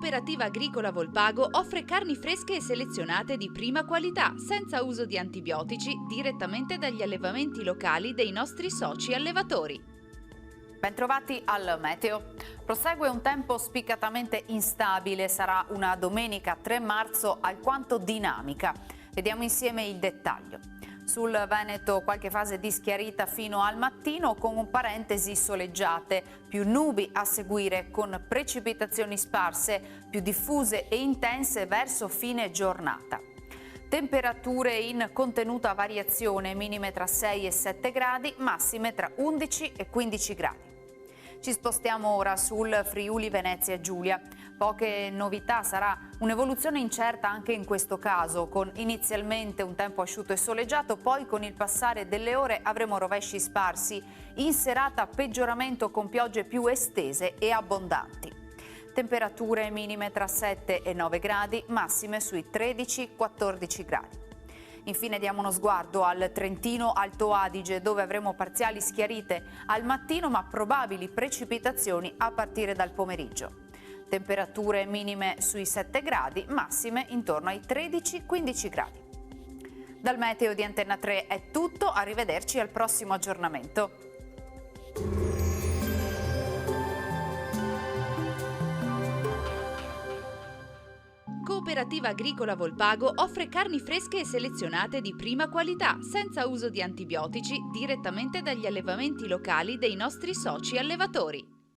Cooperativa Agricola Volpago offre carni fresche e selezionate di prima qualità, senza uso di antibiotici, direttamente dagli allevamenti locali dei nostri soci allevatori. Bentrovati al meteo. Prosegue un tempo spiccatamente instabile, sarà una domenica 3 marzo alquanto dinamica. Vediamo insieme il dettaglio. Sul Veneto qualche fase di schiarita fino al mattino con parentesi soleggiate, più nubi a seguire con precipitazioni sparse, più diffuse e intense verso fine giornata. Temperature in contenuta variazione, minime tra 6 e 7 gradi, massime tra 11 e 15 gradi. Ci spostiamo ora sul Friuli Venezia Giulia. Poche novità, sarà un'evoluzione incerta anche in questo caso, con inizialmente un tempo asciutto e soleggiato, poi con il passare delle ore avremo rovesci sparsi, in serata peggioramento con piogge più estese e abbondanti. Temperature minime tra 7 e 9 gradi, massime sui 13-14 gradi. Infine diamo uno sguardo al Trentino Alto Adige, dove avremo parziali schiarite al mattino ma probabili precipitazioni a partire dal pomeriggio. Temperature minime sui 7 gradi, massime intorno ai 13-15 gradi. Dal meteo di Antenna 3 è tutto, arrivederci al prossimo aggiornamento. Cooperativa Agricola Volpago offre carni fresche e selezionate di prima qualità, senza uso di antibiotici, direttamente dagli allevamenti locali dei nostri soci allevatori.